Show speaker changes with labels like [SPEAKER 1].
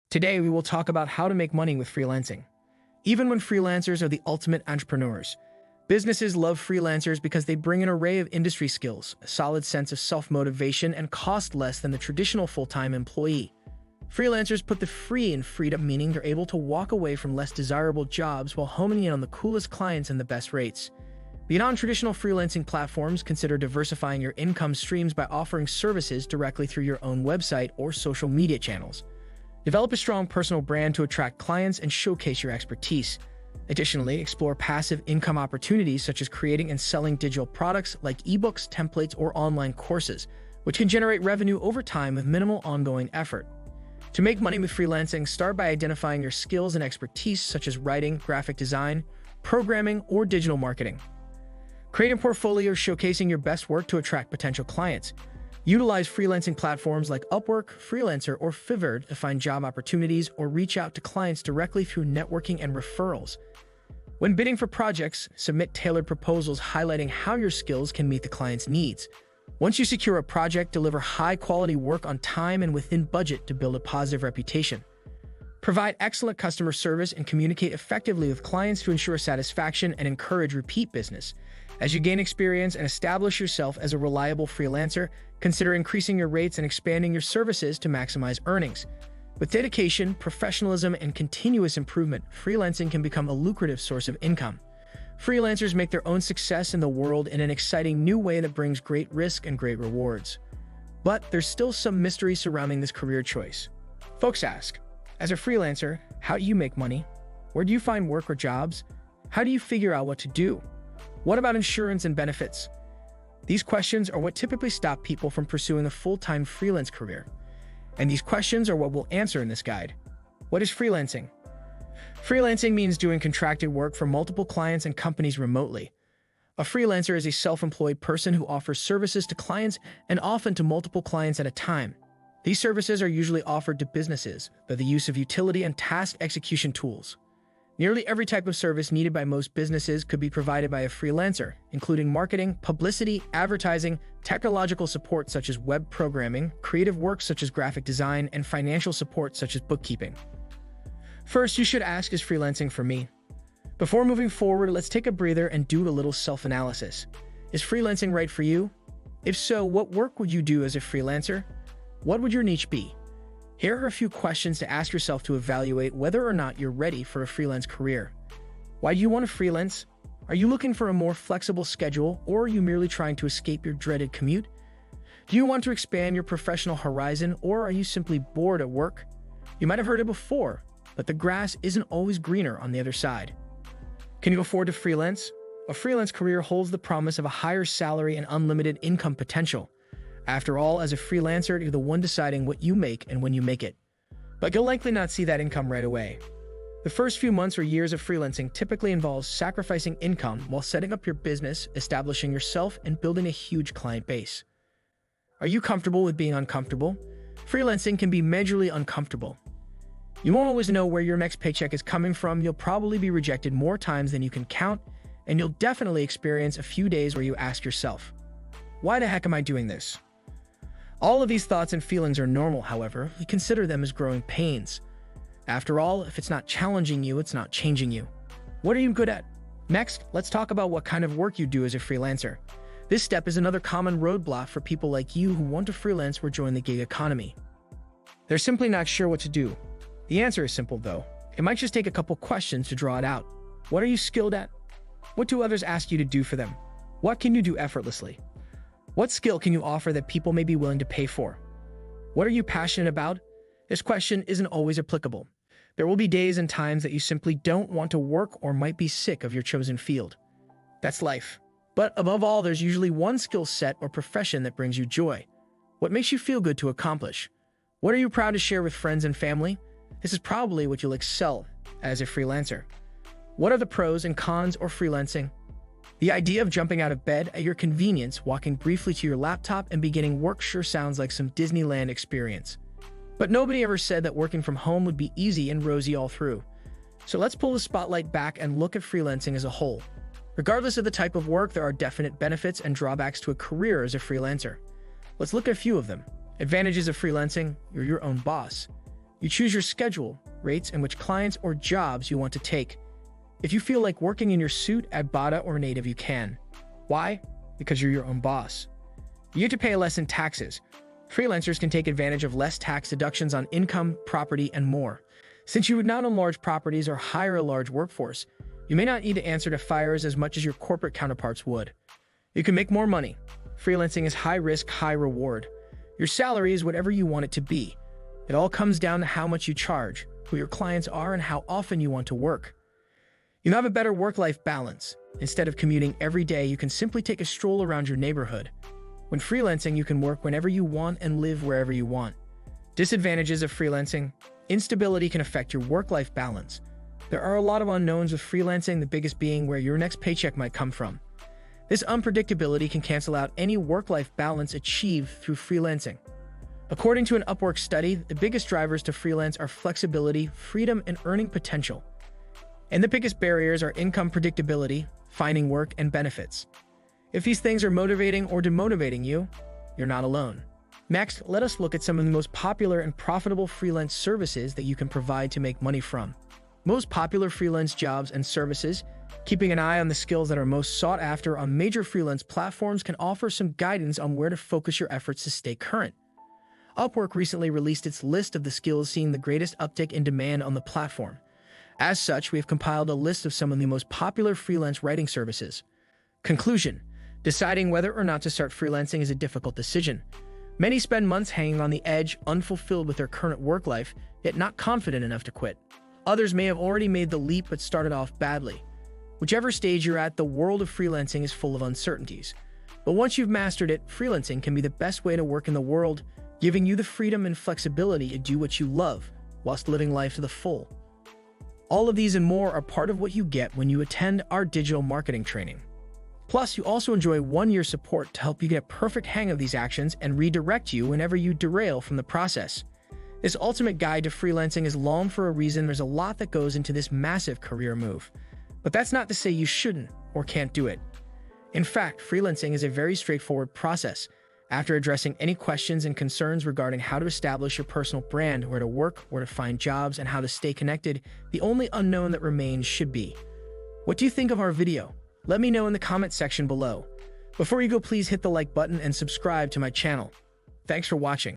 [SPEAKER 1] Today, we will talk about how to make money with freelancing. Even when freelancers are the ultimate entrepreneurs, businesses love freelancers because they bring an array of industry skills, a solid sense of self-motivation, and cost less than the traditional full-time employee. Freelancers put the free in freedom, meaning they're able to walk away from less desirable jobs while homing in on the coolest clients and the best rates. Beyond traditional freelancing platforms, consider diversifying your income streams by offering services directly through your own website or social media channels. Develop a strong personal brand to attract clients and showcase your expertise. Additionally, explore passive income opportunities such as creating and selling digital products like ebooks, templates, or online courses, which can generate revenue over time with minimal ongoing effort. To make money with freelancing, start by identifying your skills and expertise such as writing, graphic design, programming, or digital marketing. Create a portfolio showcasing your best work to attract potential clients. Utilize freelancing platforms like Upwork, Freelancer, or Fiverr to find job opportunities or reach out to clients directly through networking and referrals. When bidding for projects, submit tailored proposals highlighting how your skills can meet the client's needs. Once you secure a project, deliver high-quality work on time and within budget to build a positive reputation. Provide excellent customer service and communicate effectively with clients to ensure satisfaction and encourage repeat business. As you gain experience and establish yourself as a reliable freelancer, consider increasing your rates and expanding your services to maximize earnings. With dedication, professionalism, and continuous improvement, freelancing can become a lucrative source of income. Freelancers make their own success in the world in an exciting new way that brings great risk and great rewards. But there's still some mystery surrounding this career choice. Folks ask, as a freelancer, how do you make money? Where do you find work or jobs? How do you figure out what to do? What about insurance and benefits? These questions are what typically stop people from pursuing a full-time freelance career. And these questions are what we'll answer in this guide. What is freelancing? Freelancing means doing contracted work for multiple clients and companies remotely. A freelancer is a self-employed person who offers services to clients and often to multiple clients at a time. These services are usually offered to businesses by the use of utility and task execution tools. Nearly every type of service needed by most businesses could be provided by a freelancer, including marketing, publicity, advertising, technological support such as web programming, creative work such as graphic design, and financial support such as bookkeeping. First, you should ask, is freelancing for me? Before moving forward, let's take a breather and do a little self-analysis. Is freelancing right for you? If so, what work would you do as a freelancer? What would your niche be? Here are a few questions to ask yourself to evaluate whether or not you're ready for a freelance career. Why do you want to freelance? Are you looking for a more flexible schedule, or are you merely trying to escape your dreaded commute? Do you want to expand your professional horizon, or are you simply bored at work? You might have heard it before, but the grass isn't always greener on the other side. Can you afford to freelance? A freelance career holds the promise of a higher salary and unlimited income potential. After all, as a freelancer, you're the one deciding what you make and when you make it. But you'll likely not see that income right away. The first few months or years of freelancing typically involves sacrificing income while setting up your business, establishing yourself, and building a huge client base. Are you comfortable with being uncomfortable? Freelancing can be majorly uncomfortable. You won't always know where your next paycheck is coming from, you'll probably be rejected more times than you can count, and you'll definitely experience a few days where you ask yourself, why the heck am I doing this? All of these thoughts and feelings are normal, however, we consider them as growing pains. After all, if it's not challenging you, it's not changing you. What are you good at? Next, let's talk about what kind of work you do as a freelancer. This step is another common roadblock for people like you who want to freelance or join the gig economy. They're simply not sure what to do. The answer is simple, though. It might just take a couple questions to draw it out. What are you skilled at? What do others ask you to do for them? What can you do effortlessly? What skill can you offer that people may be willing to pay for? What are you passionate about? This question isn't always applicable. There will be days and times that you simply don't want to work or might be sick of your chosen field. That's life. But above all, there's usually one skill set or profession that brings you joy. What makes you feel good to accomplish? What are you proud to share with friends and family? This is probably what you'll excel as a freelancer. What are the pros and cons of freelancing? The idea of jumping out of bed at your convenience, walking briefly to your laptop, and beginning work sure sounds like some Disneyland experience. But nobody ever said that working from home would be easy and rosy all through. So let's pull the spotlight back and look at freelancing as a whole. Regardless of the type of work, there are definite benefits and drawbacks to a career as a freelancer. Let's look at a few of them. Advantages of freelancing: you're your own boss. You choose your schedule, rates, and which clients or jobs you want to take. If you feel like working in your suit at Bada or Native, you can. Why? Because you're your own boss. You get to pay less in taxes. Freelancers can take advantage of less tax deductions on income, property, and more. Since you would not own large properties or hire a large workforce, you may not need to answer to fires as much as your corporate counterparts would. You can make more money. Freelancing is high risk, high reward. Your salary is whatever you want it to be. It all comes down to how much you charge, who your clients are, and how often you want to work. You have a better work-life balance. Instead of commuting every day, you can simply take a stroll around your neighborhood. When freelancing, you can work whenever you want and live wherever you want. Disadvantages of freelancing: instability can affect your work-life balance. There are a lot of unknowns with freelancing, the biggest being where your next paycheck might come from. This unpredictability can cancel out any work-life balance achieved through freelancing. According to an Upwork study, the biggest drivers to freelance are flexibility, freedom, and earning potential. And the biggest barriers are income predictability, finding work, and benefits. If these things are motivating or demotivating you, you're not alone. Next, let us look at some of the most popular and profitable freelance services that you can provide to make money from. Most popular freelance jobs and services. Keeping an eye on the skills that are most sought after on major freelance platforms can offer some guidance on where to focus your efforts to stay current. Upwork recently released its list of the skills seeing the greatest uptick in demand on the platform. As such, we have compiled a list of some of the most popular freelance writing services. Conclusion: deciding whether or not to start freelancing is a difficult decision. Many spend months hanging on the edge, unfulfilled with their current work life, yet not confident enough to quit. Others may have already made the leap but started off badly. Whichever stage you're at, the world of freelancing is full of uncertainties. But once you've mastered it, freelancing can be the best way to work in the world, giving you the freedom and flexibility to do what you love, whilst living life to the full. All of these and more are part of what you get when you attend our digital marketing training. Plus, you also enjoy 1-year support to help you get a perfect hang of these actions and redirect you whenever you derail from the process. This ultimate guide to freelancing is long for a reason. There's a lot that goes into this massive career move. But that's not to say you shouldn't or can't do it. In fact, freelancing is a very straightforward process. After addressing any questions and concerns regarding how to establish your personal brand, where to work, where to find jobs, and how to stay connected, the only unknown that remains should be: what do you think of our video? Let me know in the comment section below. Before you go, please hit the like button and subscribe to my channel. Thanks for watching.